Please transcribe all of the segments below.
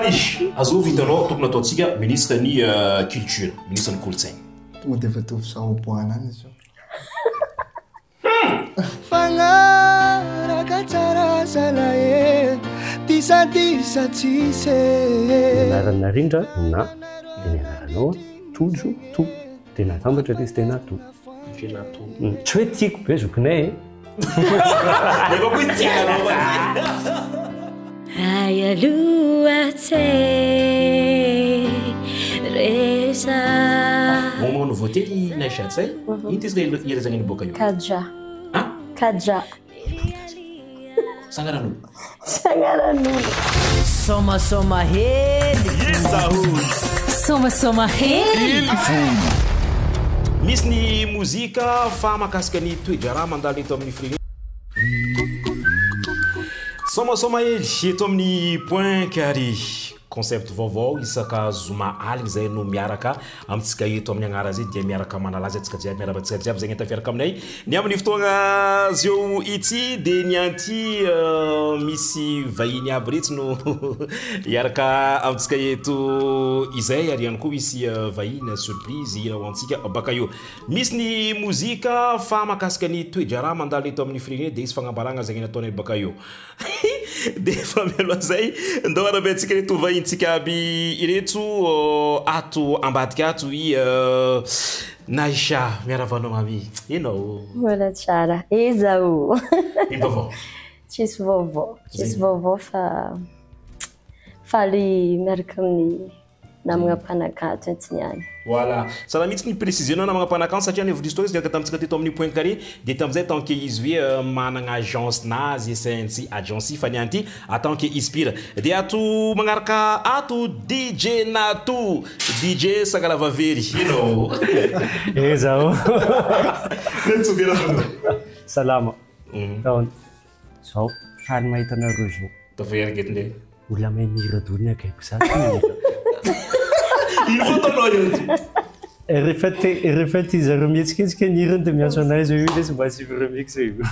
Paris azov hitanao tokony ataontsika ministre ny culture ministre ny kolontsaina tonga dia efa tovy sao boanany izy fagnaraka tsara zalae disadisa tsise anarana rindra na dia ny anaranao tojo to dia natambatra izy tena to tsy hoe tiako be zokinay efa koa tianao ay aloha tsay resa moment no voter na chatsay inte izy irazagna ny boka io kadra sangaran'olo soma hely soma hely misy ny mozika fa mahakasika ny toedraraha mandalo eto amin'ny firenena soma hely eto amin'ny point carré concept vaovao isaka zoma aligny zay no miaraka amintsika eto amin'ny agnara zay dia miaraka manalaza atsika jiaby miarabantsika jiaby zay tafiaraka aminay ny amin'ny fotoagna zio ity dia ny anty misy vahiny aby retsy no iaraka amintsika eto izay ary ihany koa misy vahiny surprise iraho antsika baka io misy ny mozika fa mahakasika ny toedraraha mandalo eto amin'ny firenena dia isy fagnambaragna zay nataonay baka io dia fa mialoha zay ndao arabe antsika reto vahintsika aby ireto ato ambadika ato i Naisha miaravanao mami enao mbola tsara ezao ino vaovao tsisy vaovao fa faly miaraka amin'ny namagna mpanakato antsy niany voilà sara mihitsy ny précisionao namagna mpanakano satria ny histoire izy tamitsika teto amin'ny point carré dia tamizay tant que izy hoe managna agence nazy saintsy agence fa nianty tant que ispire dia ato magnaraka ato DJ Nato DJ sagalava very ino ezao salama taon zao faly mahitana rojo tafaheriketindray olona mahay miradolony akaiko sa il faut ton oeil répète izy remetsika ny hirany dia miantso anazy io izy mba sy remix io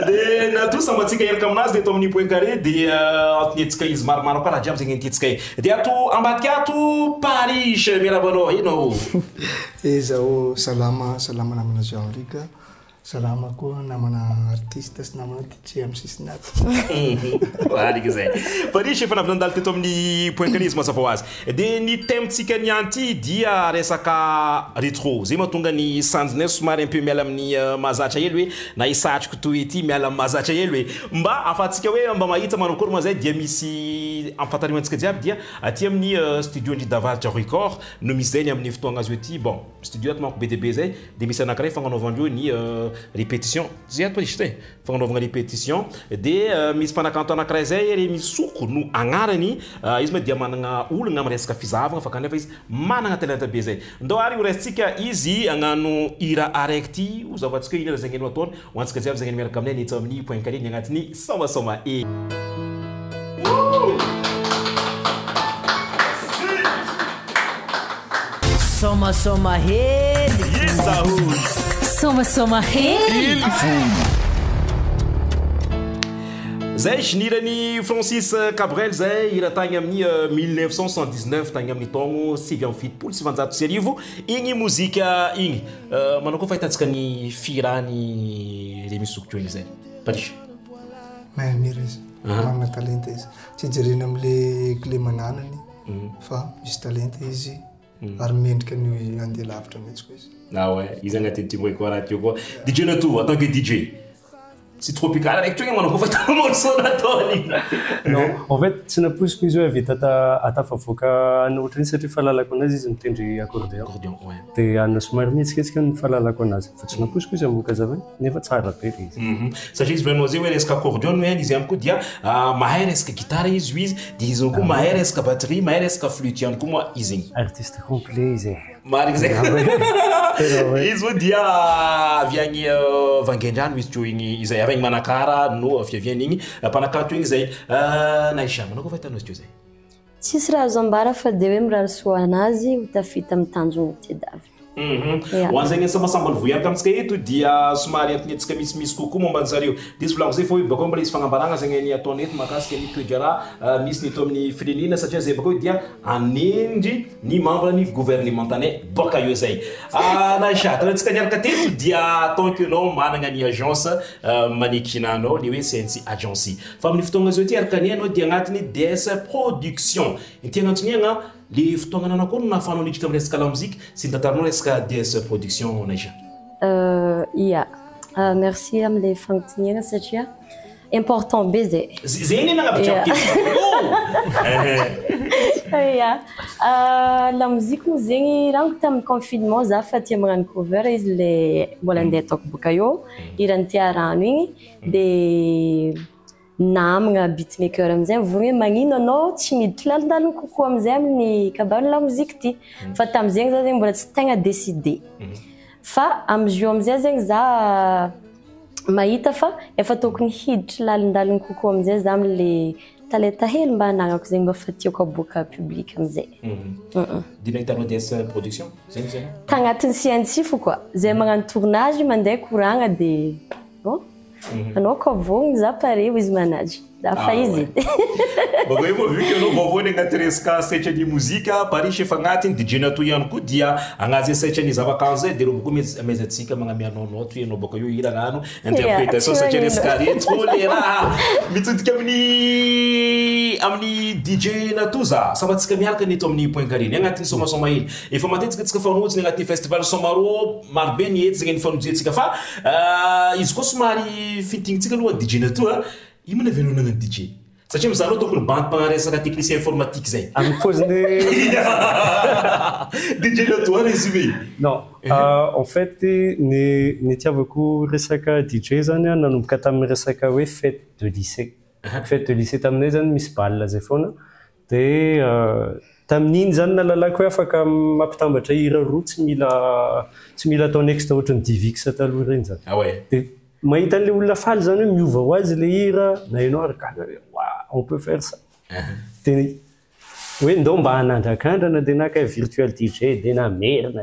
dia Nato sambatsika eraka aminazy dia eto amin'ny point carré dia antinetsika izy maromaro koa raha jiaby zegny antitsika dia ato ambadika ato Paris miarabanao ino ezao salama namana Jean-Ric salama koa namana artiste sy namana DJ MC Snap alika zay Paris efa navy nandalo teto amin'ny point carré izy mazava ho azy dia ny tementsika ny anty dia resaka rétro zay mahatonga ny sanjinay somary un peu miala amin'ny mahazatra hely hoe na hisatriko toy ety miala amin'ny mahazatra hely hoe mba afatsika hoe mba mahita manakory ma zay dia misy ampatarimantsika jiaby dia aty amin'ny studio Ndridavaratra record no misy zay ny amin'ny fotoagna azy ety bon studio ato manko be dia be zay dia misy anankiray fagnanaovandreo ny répétition zay ato izy ty fagnanovagna répétition dia misy mpanakanto anankiray zay ry misoko no agnarany izy ma dia managna olagna amin'ny resaka fizahavagna fa kanefa izy managna talenta be zay ndao ary ho raisitsika izy agnano hira araiky ty ho zavatsika ino zay ngeno ataony ho antsika jiaby zay ngeno miaraka aminay netsy amin'ny point carré ny agnatiny somasoma e soma hely soma hely zay sinirany Francis Cabrel zay hira tagny amin'ny 1979 tagny amin'ny taogno 7 sy arivo igny mozika igny manao koa fahitantsika ny firany le misokotro igny zay Paris mahay mira izy manana talenta izy tsy jerena am'le clé mananany fa misy talenta izy ary mendrika ny andeha lavitra mihitsy koa izy ouais izy agnatin'ny timo koa raha teo koa DJ Nato en tant que DJ c'est tropical avec toi manao koa fa morceau nataony non en fait tsy naposiko izy hoe vita atafavoaka ana ohatrany satria fahalalako anazy izy mitendry accordéon dia ana somary mihetsiketsiky ny fahalalako anazy fa tsy naposiko izy amoka zavany nefa tsara be izy satria izy volanao zay hoe resaka accordéon hoe izy ihany koa dia mahay resaka gitara izy io izy dia izy koa mahay resaka batterie mahay resaka flûte ihany koa moa izy igny artiste complet izy marika zay izy moa dia avy agny vangendrano izy teo igny izay avy agny manakara no fiaviany igny mpanakato igny zay Naisha manao koa fahitanao izy teo zay tsisy raha azo ambara fa dia hoe mirary soa anazy ho tafita amin'ny tanjona tedavy hoan'izay samasamba ny voyarika amintsika eto dia somary antinetsika misy kokoa momba an'zareo disy volagno zay fa bakao mbola izy fagnambarana zay ny ataony eto mahakasika ny toejara misy ny eto amin'ny firenena satria zay bakao dia anendry ny membre ny gouvernementanais boka eo zay naisha tanantsika niaraka teto dia tant que anao managna ny agence manekina anao le hoe CNC agency fa amin'ny fotoagna zao ty araka ny anao dia agnatiny DS production tiana antsoniagna le fotoagna nanako no nahafanao nidrika amin'ny resaka la musique sy ntantaranao resaka DS production naisha ia merci am'le fagnotiniagna satria important be zay zegny nagnapitrako ia la musique moa zegny rango tamin'ny confinement za fa tia magnano cover izy le mbola andeha ataoko boka eo irany tia rano igny de namagna beatmaker amizay mivony hoe magnino anao tsy miditra lalindaliny kokoa amizay amin'ny kabary la musique ty fa tamizegny za zegny mbola tsy tegna décidé fa amizio amizay zegny za mahita fa efa tokony hiditra lalindaliny kokoa amizay za am'le talenta hely mba anagnako zegny mba fa tiako aboaka public amizay dina hitanao DS production zegny zegny tagnatin'ny CNC fo koa zay magnano tournage mandeha koragna de bon anao koa vogny za pare izy manage da fa izy bakao io moa vu que anao vaovony agnaty resaka setra ny mozika parisy efa agnatiny DJ Nato ihany koa dia agnazy setra ny zavakanto zay de reo boko mezatsika magnamianao toy anao bakao io iragnano interprétation satria resaka retro le raha mitodika amin'ny DJ Nato za sambatsika miaraka neto amin'ny point carré agnatin'ny somasoma hely efa matetika tsika fanotsiny agnatin'ny festival somaro marobe ny ety zegny ny fanojentsika fa izy koa somary fitinitsika aloha DJ Nato io mana velonana DJ satria mizareo tokony bandim-pagnaresaka technicien informatique zay amin'ny paoziny DJ Nato résumé non en fait ny tiavako resaka DJ zany nanomboka tamin'ny resaka hoe fête de lycée taminay zany misy bal zay foana de tamin'iny zany nalalako hoe afaka mampitambatra hira roa tsy mila atao next ohatrany Divix taloha reny zany de mahita an'le olona faly zany hoe miova ho azy le hira na ianao arakana on peut faire ça de hoe ndao mba hanandrakandrana de naka virtual DJ de namerina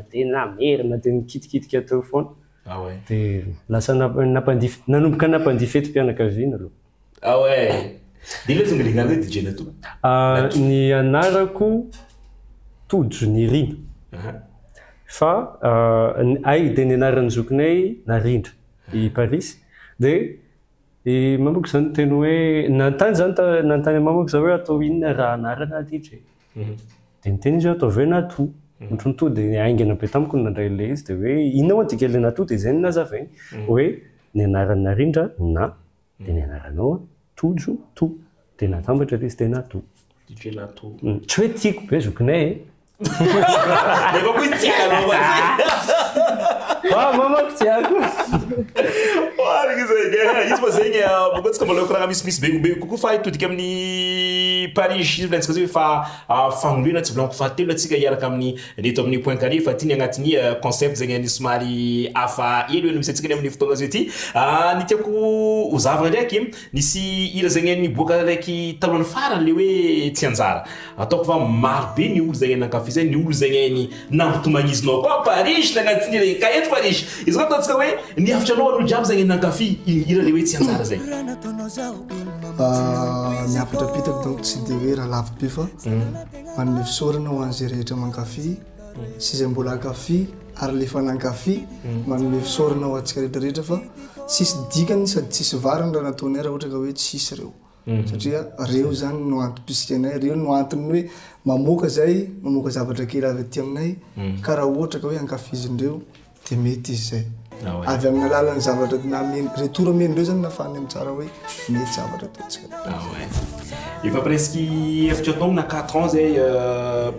de nikitikitika teo foana de lasa nanomboka nampandihy etom-pianakaviana aloha de le tonga lignarana DJ Nato ny anarako Tojo Nirina fa ay de ny anaran'ny zokinay Narindra i Paris de mamako zany teny hoe nantany mamako za hoe atao inona raha anarana DJ de niteny izy hoe atao ve Nato otrony de aingana be tamiko nandray le izy de hoe inona adika le Nato de zay ny nazavainy hoe ny anaran'ny Narindra na de ny anaranao Tojo to de natambatra le izy de Nato DJ Nato tsy hoe tiako be zokinay mamako tiako izy fa zegny bokotsika mbola koragna misy begombe kokoa fa itodika amin'ny Paris izy volantsika zay fa fagnolena tsy volaniko fahatelo atsika hiaraka amin'ny neto amin'ny point carré fa ty ny agnatin'ny concept zegny any somary hafa elo eno misy atsika ny amin'ny fotoagna zay ty ny tiako hozavagna ndraiky nisy ira zegny any boka raiky talohan'ny farany le hoe tsy anjara ataoko fa marobe ny olo zegny nankafy zay ny olo zegny any nampitomagnizinao koa Paris nagnatiny le ka eto Paris izy koa ataontsika hoe niafitra anao olo jiaby zegny nankafy ira le hoe tsy anjara zay miapitrapitako donc tsy de hoe raha lafo be fa manome fisaorana ho an'izay rehetra mankafy sy izay mbola ankafy ary le fa nankafy manome fisaorana ho antsika rehetrarehetra fa tsisy dikany sady tsisy varany raha nataonay raha ohatra ka hoe tsisy reo satria reo zany no antom-pisika anay reo no antony hoe mamoaka zavatra kely avy aty aminay ka raha ohatra ka hoe ankafizindreo de mety izy zay avy amin'ny alalan'ny zavatra retour amen'ireo zany nafany amin'ny tsara hoe mety zavatra ataontsika efa presque efatra taogno na 4 ans zay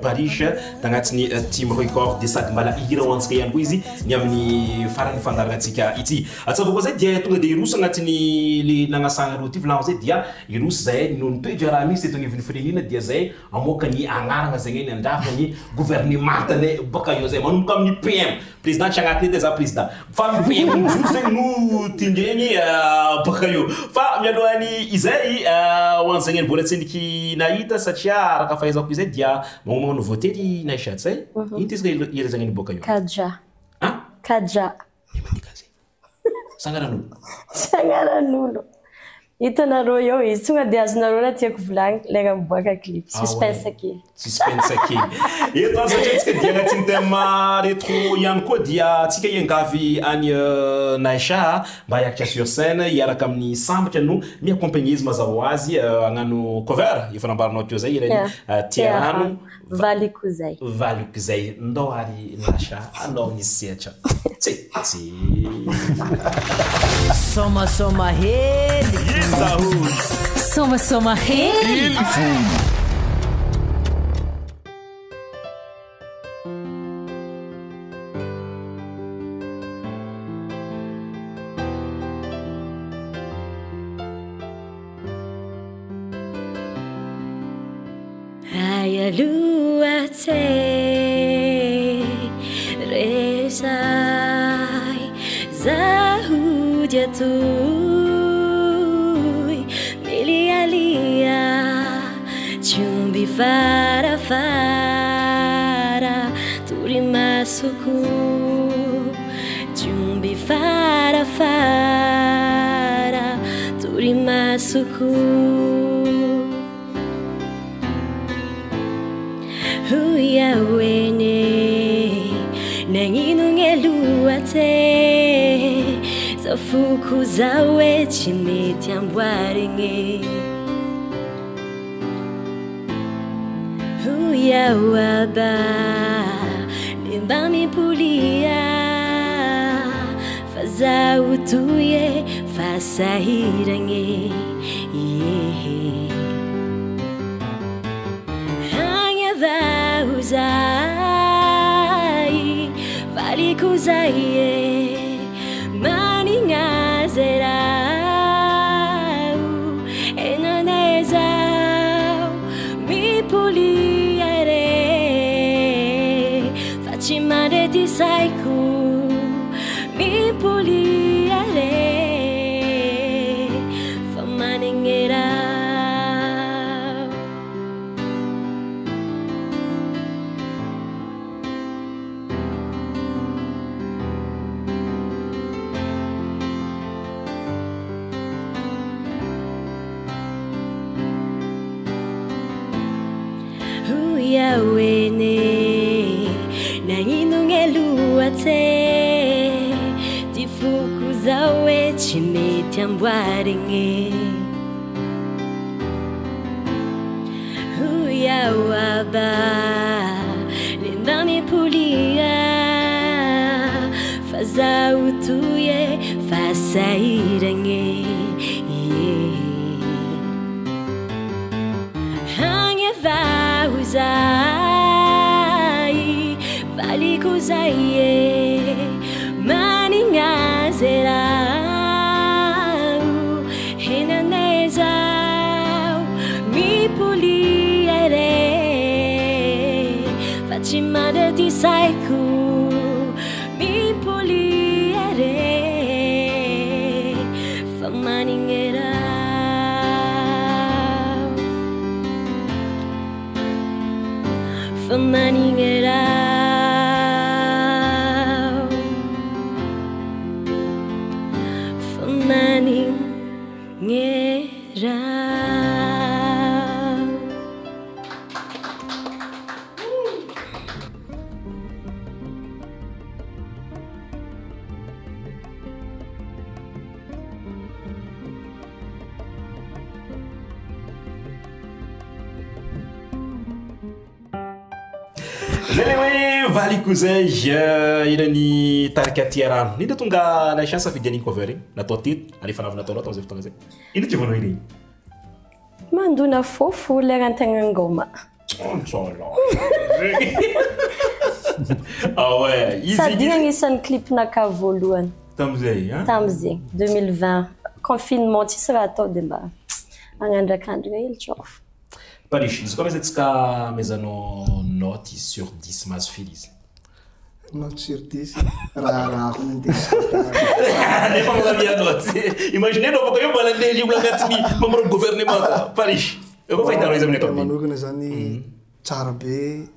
Paris tagnatin'ny team record de sady mbala hira ho antsika ihany koa izy ny amin'ny farany fandaranantsika ity atsava koa zay dia tonga de irosy agnatin'ny le nagnasagna reo ty volagno zay dia irosy zay no nitoetra raha misy eto agnivon'ny firenena dia zay amoaka ny agnarana zegny ny andrafo ny gouvernementanay boka eo zay manomboka amin'ny PM président tsy agnatiny edy za président fa PM zegny no tindregny boka eo fa mialohan'ny izay ho an'zagny mbola tsendriky nahita satria araka fahaizako izay dia magnano votery naishaty zay ino tezaka ira zagny boka io Kaja Kaja. Sangaran'olo. Hitanareo eo izy tonga dia azonareo raha tiako volagny lera miboaka clip suspense kely. Suspense kely. Eto satria tsika dia agnatin'ny thème rétro ihany koa dia tsika iangavy any Naisha mba hiakatra sur scène hiaraka amin'ny sambatra no mi-accompagner izy mazava ho azy agnano cover efa nambaranao teo zay ireny tia rano valiko zay. Valiko zay ndao ary Naisha anao nisy sehatra. Tsy. Soma heli. Soma heli. Ayalua te resai zahudia tu milialia chumbi fara turi masuku chumbi fara turi masuku huya wene nanginungeluate zafuku zawe chimeti ambwaringe huya waba limbami pulia faza utuye fasahirange Uzai valiko zaie maninga zerau enanezau mi puliare facimare ti saiku mi puliare famaningera wene nanginungeluate tifuku zawe chimeti ambwaringe huya waba lindami pulia faza utuye fasairange Uzai valiko zaie maninga zerau henanezau mi puliare facimare ti saiku mi puliare famaningera famaningera famaningera Anyway, valiko zay irany tarikatia rano. Nindra tonga na chance fidian'ny cover igny natao teto ary efa navy nataonao tamin'izay fotoana zay. Ino ty vonao ireny? Mandona fofo lera an-tegna ngoma. Ah ouais, izy sady agnisan'ny clip-naka voalohany. Tam'izay, hein? Tam'izay 2020 confinement tsisy raha atao dia mba agnandrakandrika hely tsofa. Parish, izy koa mezatsika mezanao note sur 10 mahazo fily izy. Note sur 10 raha indesy. Nefa magavia note. Imaginez anao baka eo mbola andeha olona agnatin'ny membre du gouvernement Parish. Eo koa fahitanao izy amin'ny atao. Manokana zany tsara be,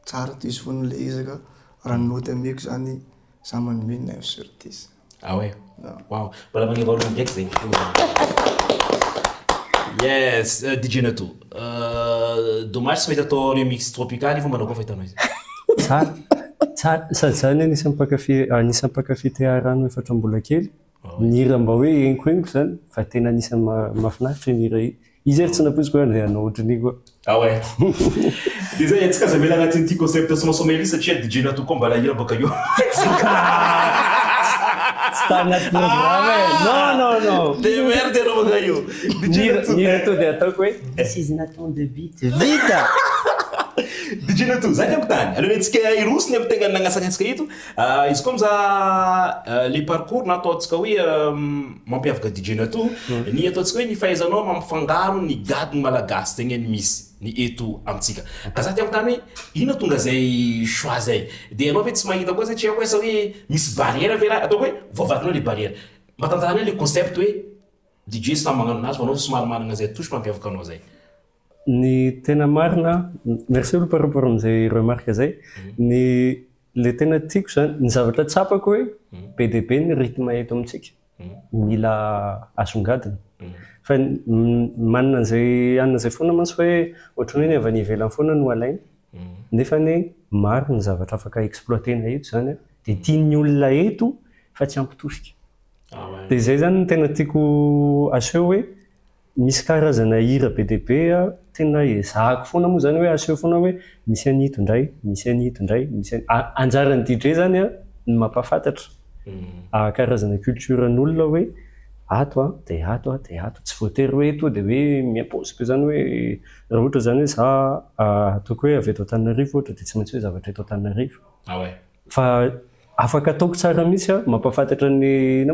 tsara diso fon'le izaka raha note ameko zany ça manome 9/10. Ah ouais. Wow. Mbola magneva olo ndraiky zegny. Yes, DJ Nato. Dommage tsy mahita atao remix tropical io fa manao koa fa hitanao izy. Sady zany anisan'ny mpakafy tea rano efatra mbola kely. Mihira mba hoe enkoeniko zany fa tena anisan'ny mahafinaritra mihira izy ery tsy napoiziko hoe anao ohatran'io koa. Ah ouais. Dia zay antsika aza mila agnatin'ity concept somasomely satria DJ Nato koa mba lahira baka io. Sta anaty programme. Non. Dia merde anao baka io. Mihira to dia ataoko hoe This is not on the beat. Vita! DJ Nato, zany ako tany. Aloha antsika irosiny amin'ny tegna nagnasana antsika ito. Izy koa mizaha le parcours na ataontsika hoe mampiavaka DJ Nato, ny ataontsika hoe ny fahaizanao mampifangaro ny gadiny malagasy zegny ny misy ny eto amintsika. Ka za tiako tany hoe ino tonga zay choix zay. Dia anao ve tsy mahita koa satria hoe sa hoe misy barrière ve raha ataoko hoe voavakinao le barrière. Mba tantarana le concept hoe DJ samy magnano anazy fa anao somary managna zay touche mampiavaka anao zay. Ny tena marina, merci olo par rapport amin'izay remarque zay. Le tena tiako zany, ny zavatra tsapako hoe PDB ny rythme eto amintsika. Mila asongadina. Fa manana an'izay foana mantsy hoe ohatran'ny hoe avy any ivelany foana no alaina. Nefa ny maro ny zavatra afaka exploitena eto zany dia tian'ny olona eto fa tsy ampitosika. Dia zay zany tena tiako aseho hoe misy karazana hira PDB tena ezahako foana moa zany hoe aseho foana hoe misy anito indray, misy anito indray, misy anjaran'ny DJ zany ny mampafantatra karazana culturen'olona hoe ato dia tsy voatery hoe eto dia hoe miampôzy be zany hoe raha ohatra zany hoe za ataoko hoe avy eto Antananarivo ohatra dia tsy maintsy hoe zavatra eto Antananarivo. Fa afaka ataoko tsara mihitsy mampafantatra ny any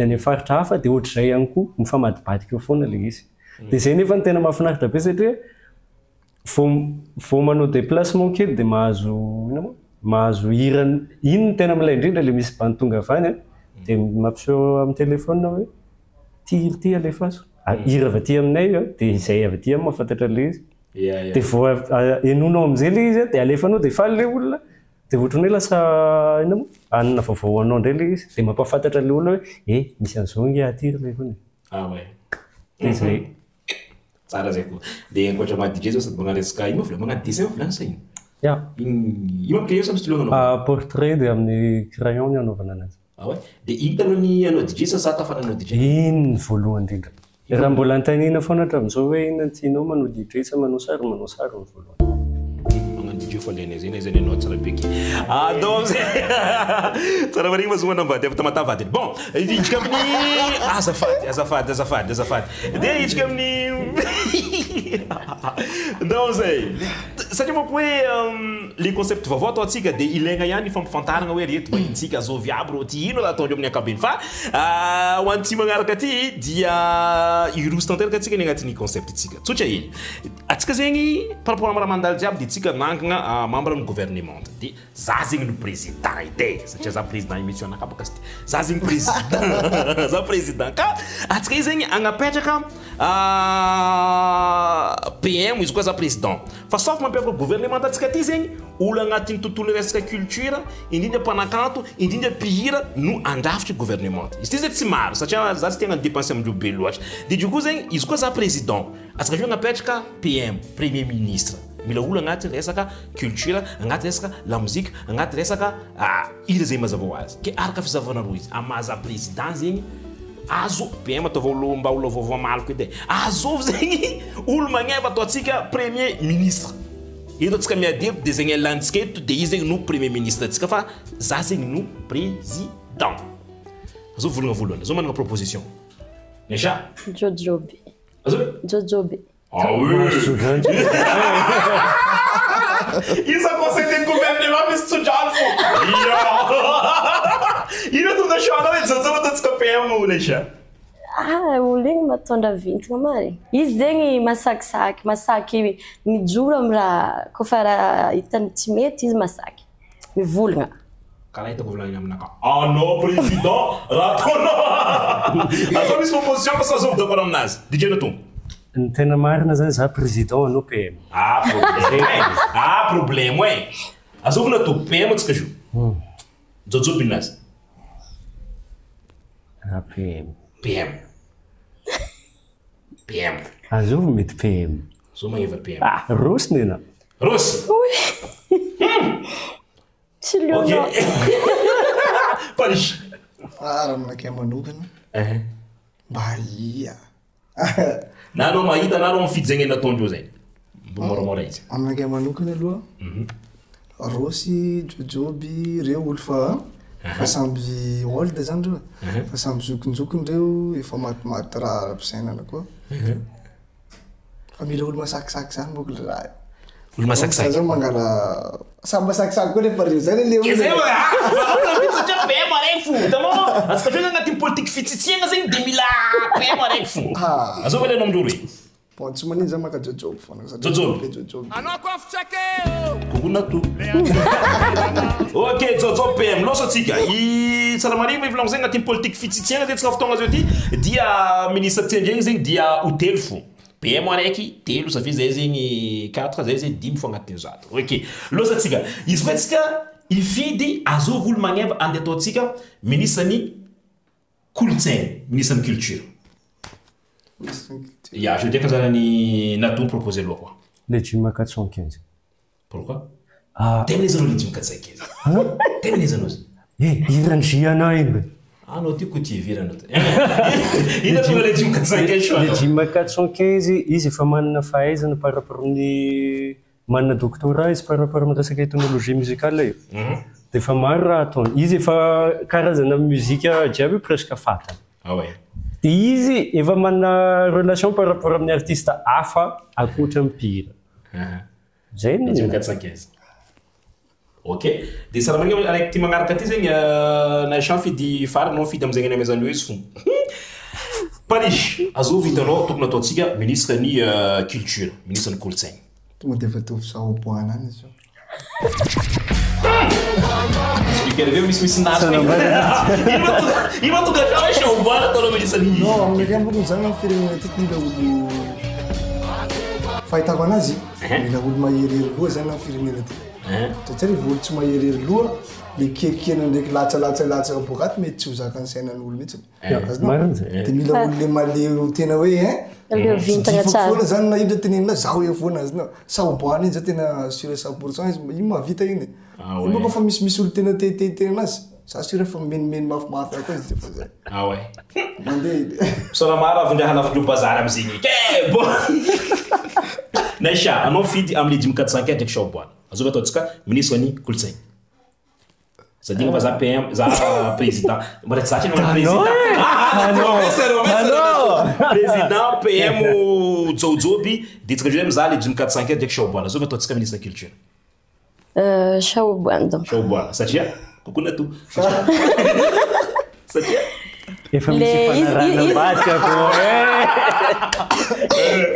amin'ny faritra hafa dia ohatr'izay ihany koa mifamadibadika eo foana le izy. Dia zay nefa ny tena mahafinaritra be satria vao manao déplacement kely dia mahazo hira ino ny tena milay indrindra le misy bantonga avy any dia mampiseho amin'ny telefona hoe ty alefaso hira avy aty aminay dia izay avy aty mahafantatra le izy. Dia vao enonao amin'izay le izy dia alefanao dia faly le olona. Dia ohatrany hoe lasa anona vaovao anao indray le izy dia mampafantatra le olona hoe misy an'izao nge aty le foana. Dia zay. Tsara zay koa. Dia ankoatra maha DJ zao sady magnaresaka ino moa magnano dessin volany sa ino? Ino am'crayon sa misy toloana? Portrait dia amin'ny crayon ny anaovana anazy. Dia ino tanony anao DJ sa tafananao DJ? Ino ny voalohany indrindra. Raha mbola antanina foana hatramin'izao hoe ino tianao manao DJ sa manao sary ny voalohany. DJ fa lena zay zany anao tsara beky. Donc tsara marigny mazoma nambady avy tamatavady. Bon, iditsika amin'ny azafady. Dia iditsika amin'ny donc zay. Satria manko hoe les concepts vaovao ataontsika dia ilaigna ihany fampifantarana hoe reto vahintsika zao viaby rô ty ino ataondreo amin'ny ankabeny fa ho an'ity magnaraka ty dia iroso tanteraka antsika ny agnatin'ny concept tsika. Tsotra hely. Atsika zegny par rapport amin'ny raha mandalo jiaby dia tsika nangana membre amin'ny gouvernement dia za zegny no président ide satria za président émission anaka baka sy za zegny président za président ka atsika izy zegny agnapetraka PM izy koa za président fa sauf mampiavaka gouvernement atsika ty zegny olo agnatin'ny tontolo resaka culture indrindra mpanakanto indrindra mpihira no andrafitra gouvernement izy ty zay tsy maro satria za tsy tegna dépenser amindreo be loatra dia du coup zegny izy koa za président atsika io agnapetraka PM premier ministre mila olo agnaty resaka culture agnaty resaka la musique agnaty resaka hira zay mazava ho azy ke araka fizavana roa izy amaza président zegny azo PM ataova olo mba olo vaovao maloko edy azov zegny olo magneva ataontsika premier ministre eto atsika miadiro dia zegny alantsika eto dia izy zegny no premier ministre atsika fa za zegny no président azao volagna voalohany azao managna proposition Nesha Jojobe Jojobe Isso acontece com o gouvernement mas tu já E não tu deixou não isso só tu descopemos Nesha oleny matondra vintagna mary izy zegny masaky mijoro amin'ny raha kofa raha hitany tsy mety izy masaky mivolagna karaha hitako volagna aminaka non président raha atao misy proposition fa sa zovy dakoro aminazy DJ Nato ny tena marina zany za président anao PM problème ouais azovina to PM atsika jo Jojo binazy. PM. PM. PM. Azov mety PM. Zo magneva PM. Rosy nena. Rosy. Tsy leo Ok. no. Parisy. Raha minakay manokana mba ia Na anao mahita na anao mifidy zegny nataondreo zay. Mbo moramora izy. aminakay manokana aloha Rosy, Jojoby, reo olo fa samby olda zany reo fa samby zokonjokony reo efa matimaty raha ara-pisainana koa fa mila olo masakisaky zany moko le raha Olo masakisaky. zany mangala samby masakisaky koa nefa reo zany le Zay hoe satria PM araiky fo. Hitanao? Atsika hoe agnatin'ny politique fitsitsihana zegny de mila PM araiky fo. Azao va le anao amindreo hoe. bon tsy manino zany maka Jojoby foana Jojoby. Jojoby Kokona to. Ok, Jojo PM, loso atsika. I tsara marina mo ivolagno zegny agnatin'ny politique fitsitsihana zay tsika fotoagna zao ty dia ministre tendregny zegny dia ho telo fo. PM araiky telo sa zay zegny 4 zay zegny 5 fo agnatin'ny zato. Ok, loso atsika. Izy koa atsika ifidy azov olo magneva andeha ataontsika ministre ny kolontsaina, ministre ny culture. Ya, je dis que ça ni n'a tout proposé le roi. Le Jima 415. Pourquoi? T'aimes les anneaux le Jima 415. T'aimes les anneaux? Irangiana igny. No ty ko ty virana to. Ina to le Jima 415 Le Jima 415 izy efa manana fahaizana par rapport ny manana doctorat izy par rapport amin'ny resaka ethnologie musicale io. Dia efa maro raha ataony. Izy efa karazana muzika jiaby presque fantany. Ah ouais. Dia izy efa manana relation par rapport amin'ny artiste hafa akoatra mpihira. Zay ny Jima 415. Ok. Dia sara marina araiky ty magnaraka ty zegny na champ fidy fara no fidy am'zegny any amezano izy fo. Paris, azo vitanao tokony ataontsika ministre ny culture, ministre ny kolontsaina. tonga dia efa tovy sahoboana any izy io. Quero ver misy nasy. Ino tonga ka sahoboana ataonao ministre ny. Non, aminakay mbokony zany amin'ny firenena tiky mila olo fahitako anazy mila olo maherihery loha zany amin'ny firenena ty. Satria rehefa olo tsy maherihery loha le kekena ndraiky latsalatsalatsa abokaty mety tsy ho zakany sainan'olo mihitsy. Dia mila olo le maleo tena hoe le vintagna tsara. Foana zany na indra tenenina zaho e foana azy na sahoboana iny zany tena sûr 100% izy ino mahavita iny. Ino koa fa misy olo tena tena anazy. Ça sûr fa menimeny mafimafy ako izy dia fa zay. Ah ouais. Mandeha. Sona mara avindra halavindro bazary am'zegny. Ke bon. Naisha, anao fidy amin'ny Jima 415 ndraiky sahoboana. Azova ataontsika ministre ny kolontsaina. C'est-à-dire va za PM, za président. Mbona tsy zatra no président. Président PM Jojoby ditsika jeu mizaha le Jima 415 ndraiky sahoboana. Azova ataontsika ministre culture. Sahoboana donc. Sahoboana. Satria kokona to. Satria efa misy fanarana batika ko.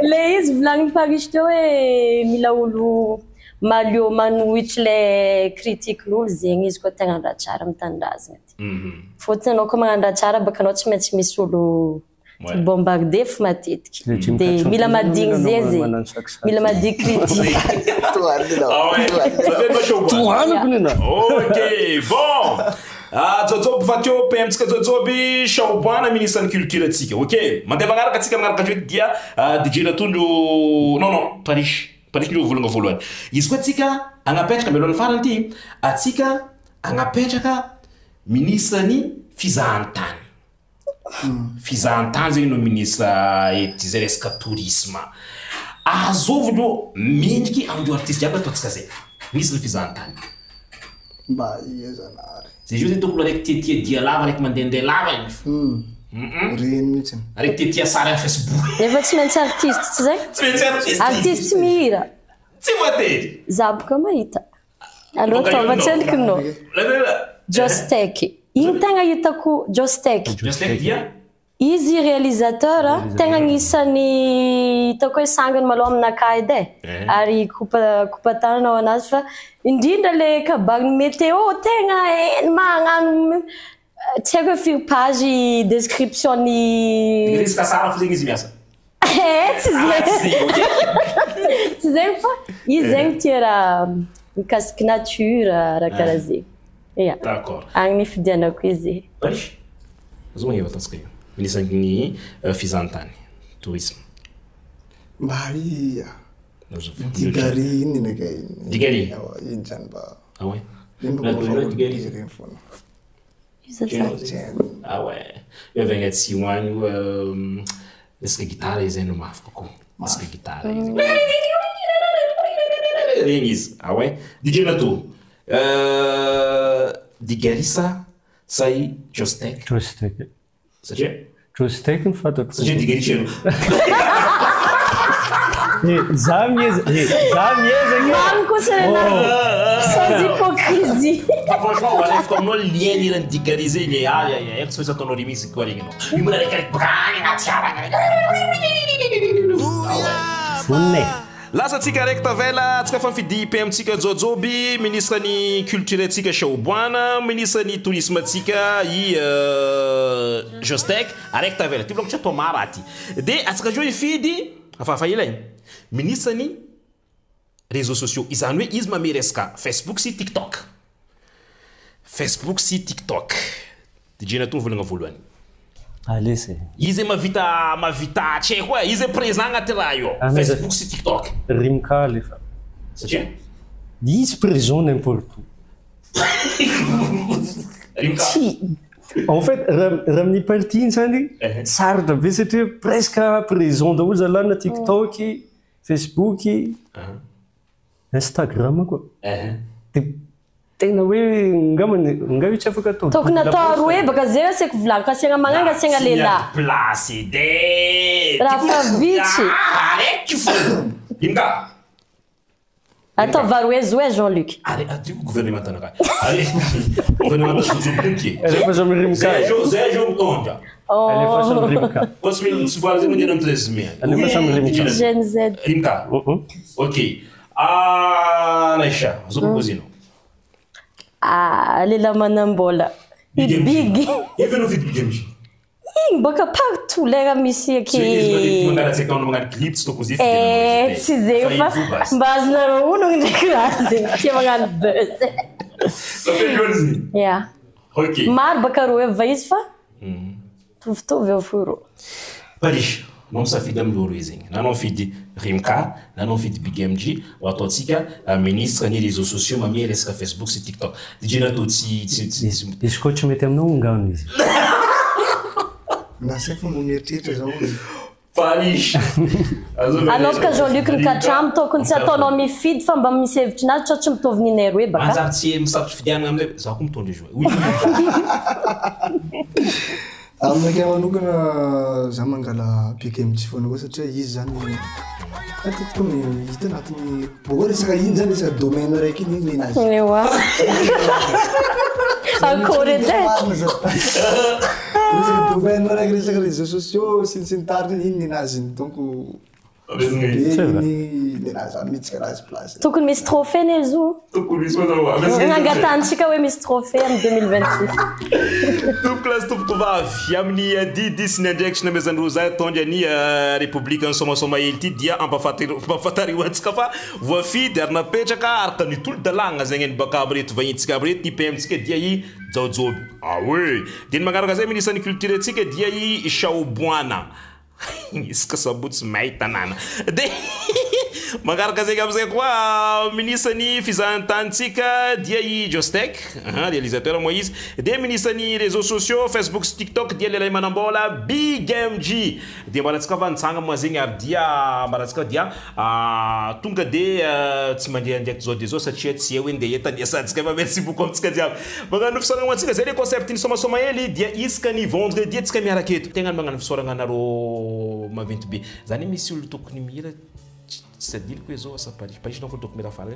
Le izy volagniny Paris teo hoe mila olo malio manohitry le critiquen'olo zegny izy koa tegna raha tsara mitandrazana ty. Fôtiny anao koa magnano raha tsara baka anao tsy maintsy misy olo bombarder fo matetiky. Dia mila madigny zegny mila madigny critique. Tohanako nena. Ok, bon. Jojoby vatio PM-tsika Jojoby sahoboana ministre ny culture atsika. Ok, mandeha magnaraka atsika magnaraka hatreto dia DJ Natondro non Paris ndio volagna voalohany. Izy koa atsika agnapetraka mialohan'ny farany ty atsika agnapetraka ministre ny fizahantany. Fizahantany zegny no ministre ety zay resaka tourisme. Azovindreo mendriky amindreo artiste jiaby ataontsika zay. Ministre ny fizahantany. Mba ia zanahary. Zay io zany tokony araiky tia dia lava araiky mandehandeha lava igny. Reny mihitsy. Araiky tia sary amin'ny Facebook. Efa tsy maintsy artiste tsy zay? Tsy maintsy artiste. Artiste mihira. Tsy voatery. Za boka mahita. Allo tova tselikinao. Jostek. Igny tegna hitako Jostek. Jostek dia? Izy réalisateur tegna anisany hitako hoe sangany maloha aminakahy edy e. Ary kopa tananao anazy fa indrindra le kabagn'ny météo tegna magnano tsy haiko hoe firy page description ny resaka sara fo zegny izy miasa. Tsy zegny. Tsy zegny fa izy zegny tia raha mikasiky nature raha karaha zegny. ia d'accord agny ny fidianako izy Paris azo magneva ataontsika io minisany fizahantany tourisme mba ia Azo digari iny naka Digari? iny zany mba ah ouais iny mba Digari? regny foana ah ouais io avy agnaty hoagny resaka gitara izy no mafy kokoa resaka gitara izy regny izy ah ouais DJ Nato Digarisa say Jostek Jostek satria Jostek ny fantatro satria Digarisa za miezagny Mamy kosa sans hypocrisie franchement walefiko aminao lien irany Digarisa igny aia tsy faitsy ataonao remix koa regny anao io mbola raiky vonne lasatsika raiky tavela tsika fa fidy PM-tsika jojoby ministre ny culture atsika Shaoboana ministre ny tourisme atsika i Jostek araiky tavela ty volako tsy atao mara aty de atsika jo ifidy afafaila ministre ny réseaux sociaux izany hoe izy mame resaka Facebook sy TikTok DJ Nato volagna voalohany alese izy mavita tsy haiko e izy présent agnaty raha io Facebook sy TikTok rimka lefa satria izy présent n'importe où rimka en fait raha amin'ny parti iny zany sarota be satria presque présent daholo zalana TikTok Facebook Instagram koa tena hoe nga io tsy afaka atao tokony atao aroe baka zay asiako volagno asiagna magnanga asiagna lehilahy place de raha fa vitsy araiky fo rimka atao varoezo Jean-Luc aty gouvernement tanaka gouvernement jojoby rehefa za mirimka zay jo mitondra alefa sa mirimka Posso me falar de maneira muito alefa sa mirimka Gen Z Rimka ok Naisha zo proposino lehilahy manambola big Efa no vídeo de hoje igny baka partout lera misy ake Mangala tsika ono magnano clip tsy tokony tsy zay fa mba azonareo ono ndraiky raha zegny tia magnano buzz ia Ok maro baka rô eva izy fa tovitovy eo fo Paris non misafidy amin'ireo roe zegny na anao mifidy Rimka na anao mifidy Big MG ho ataontsika ministre ny réseaux sociaux mamia resaka Facebook sy TikTok DJ Nato tsy izy koa tsy mety aminao ngano izy nasy fa momieritreritra zao Paris anao baka Jean-Luc nikatramo tokony tsy ataonao mifidy fa mba misy hevitry nazy tsao tsy mitovy niny roe baka manjary tsy misarotry fidianana amizay za koa mitondra izy hoe aminakay manokana za mangala PKM tsy foana koa satria izy zany atitiko hita anatiny boa resaka iny zany resaka domaine raiky iny ninazy ewa akory edy resaka domaine raiky resaka réseaux sociaux sy ny tariny iny ninazy iny donc ninazy zany mihitsika razy place tokony misy trophée ny izy io nangatantsika hoe misy trophée amin'ny 2026 Tompoklasy tompotovavy amin'ny didy sy ny andraikitry namezan'ireo zay tondra ny république nysomasoma hely ty dia ampafatariwantsika fa voafidy ary napetraka araka ny tolo-dalagna zegny any baka amreto vahintsika aby reto PM-tsika dia i jaojoby aoe dia ny magnaraka zay ministre ny culture atsika dia i Shaoboana isika sabotsy may tanàna de magaraka zegny amizay koa ministre ny fizahantantsika dia i Jostek réalisateur moa izy de ministre ny réseaux sociaux Facebook sy TikTok dia lehilahy manambola Big MG de mbaratsika fa nitsanga moa zegny ary dia mbaratsika dia tonga de tsy mandeha ndraiky zao de zao satria tsy eo ndeha etaniasantsika fa merci beaucoup amitsika jiaby magnano fisoragna antsika zay le concept ny somasoma hely dia isaka ny vendredi atsika miaraka eto tegna magnano fisoragna anareo maventy be zany misy olo tokony mira sadilo ko zao asa Paris donc tokony mira fara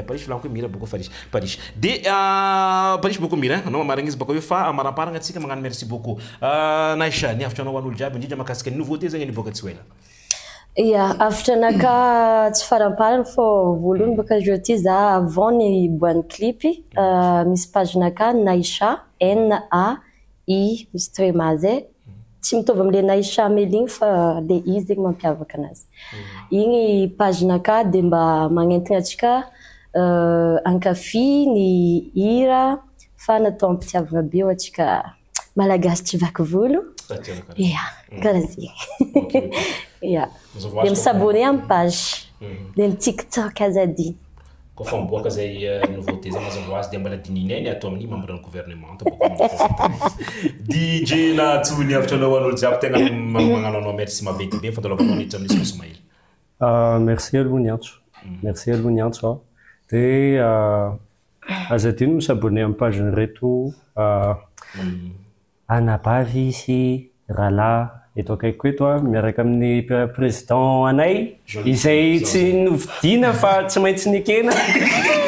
Paris flanco mira beaucoup Paris de Paris beaucoup mira anao marigny izy bako fa amaramparagna atsika magnano merci beaucoup Naisha ni aftra anao an'olo jiaby indrindra makasika ny nouveauté zegny nivoaka tsy wela ia aftra naka tsy faramparagny fô voalohany baka jeudi za avant ny boan'ny clip misy page naka Naisha NAI misy trémazé tsy mitovy am'le Naisha Meligny fa le izy zegny mampiavaka anazy igny page naka de mba magnentigna atsika ankafy ny hira fa natao ampitiavana be ohatsika malagasy tsy vaky volo. Ia, karaha zegny. Ia. Dia misabone amin'ny page. Dia ny TikTok azadi. Kofa miboaka zay nouveauté zay mazava hoazy dia mbola dininay atao amin'ny membre ny gouvernement DJ na tsony avitra anao an'olo jiaby tegna magnano anao merci mavety be fandalaovanao niditra amin'ny Ismail Ismail. Merci aloha ny antso. Merci aloha ny antso. Dia azadino misabone amin'ny page reto Anabavy sy Rala eto akaiko eto miaraka amin'ny président anay izay tsy novidiana fa tsy maintsy nikena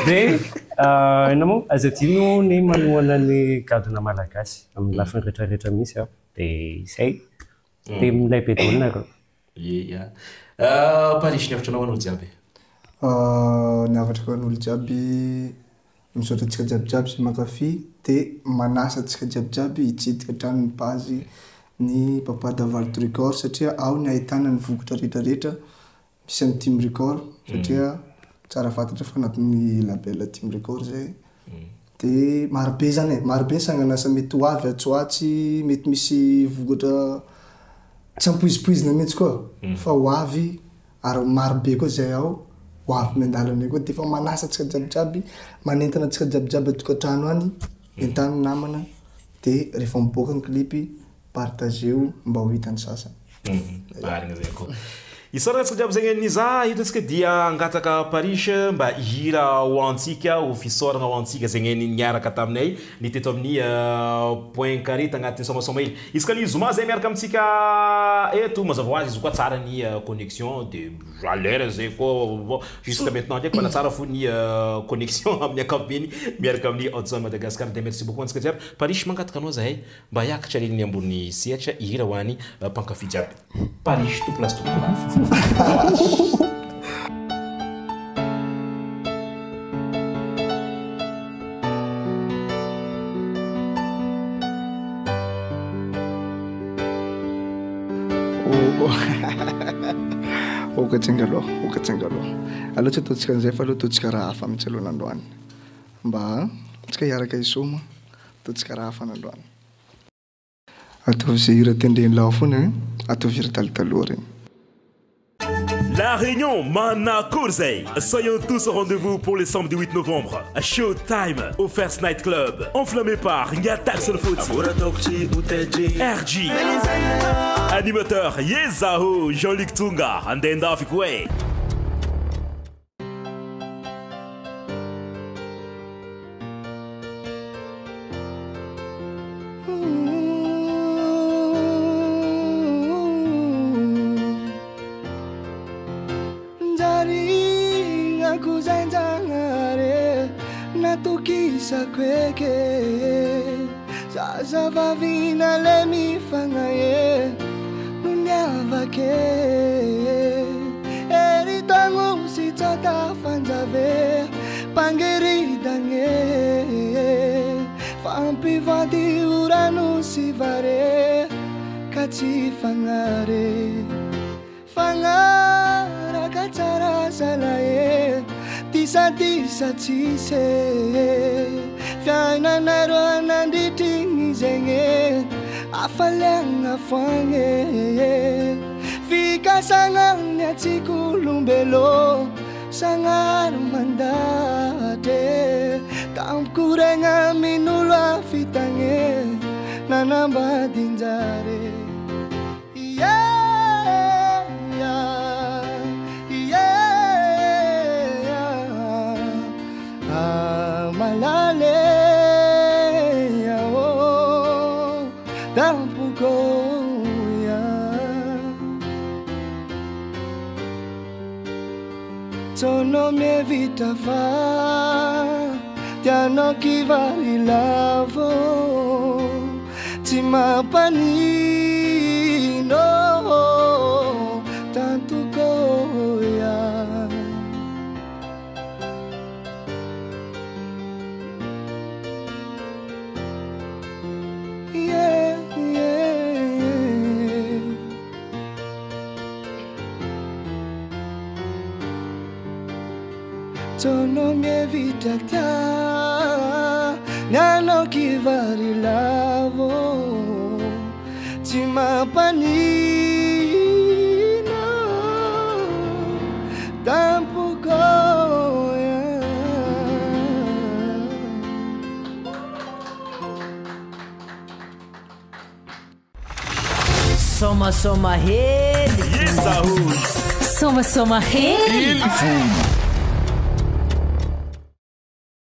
dia ina moa azadino ny manohana ny gadona malagasy amin'ny lafiny rehetrarehetra misy dia izay dia milay be daolina reo. Ia. Paris ny avatra anao an'olo jiaby. Ny avatra an'olo jiaby misaotra antsika jiabijiaby sy mankafy dia manasa antsika jiabijiaby hitsidika hatrany ny pazy ny Papa Davalo Record satria ao ny ahitana ny vokatra rehetrarehetra misy amin'ny Team Record satria tsara fantatra fa anatin'ny label Team Record zay. Dia marobe zany marobe sanganasa mety ho avy atsoatsy mety misy vokatra tsy ampoizipoizina mihitsy koa fa ho avy ary marobe koa zay ao ho avy miandalana koa dia fa manasa antsika jiabijiaby manentana antsika jiabijiaby atokantrano any entany namana dia rehefa miboaka ny klipy partageo mba ho hitan'ny sasany. Marina zay koa. Isara antsika jiaby zegny niza hitantsika dia angataka Paris mba hira ho antsika ho fisaorana ho antsika zegny niaraka taminay ny teto amin'ny point carré tagnatin'ny somasoma hely. Izy ka ny zoma zay miaraka amintsika eto mazava ho azy izy koa tsara ny connexion de à l'air zay koa jusqu'à maintenant ndraiky mbola tsara fo ny connexion amin'ny ankapobeny miaraka amin'ny Hudson Madagascar. De merci beaucoup antsika jiaby. Paris mangataka anao zahay mba hiakatra leliny ambony sehatra hira ho any mpankafy jiaby. Paris to place to place. Okatsangalo. Aloha tsy ataontsika an'izay fa aloha ataontsika raha hafa mihitsy aloha n'androany. Mba tsika hiaraka isoma ataontsika raha hafa n'androany. Ataovy izay hira tendreny lao foana ataovy hira talotaloha regny. La Réunion, Mana Kurzei. Soyons tous au rendez-vous pour le samedi 8 novembre. Showtime au First Night Club. Enflammé par Nyatak Solfoti. RG. Animateur Yezaho, Jean-Luc Tunga, Andenda Fikwe. Zaza vavina le mifagnaye Nunyavake Eritangu si tata fanjave Pangeridanye Fampivadi uranu si vare Kachi fangare Fangara kachara salaye Tisa tisa chise Fiainanaro anandritiny zegny afaliagna foagny fikasagna ny atsikolombelo sagnaro mandate tamkoregna minolo afitagny nanambadinjare malale Sono mie vita fa Tiano chi vari lavo Ti mapanino Tanto goya Yeah, yeah, yeah Sono mie vita tia Nianao kivary lavo tsy mampanina tampoko Soma hely Yes, Aouz. Soma hely. Il faut.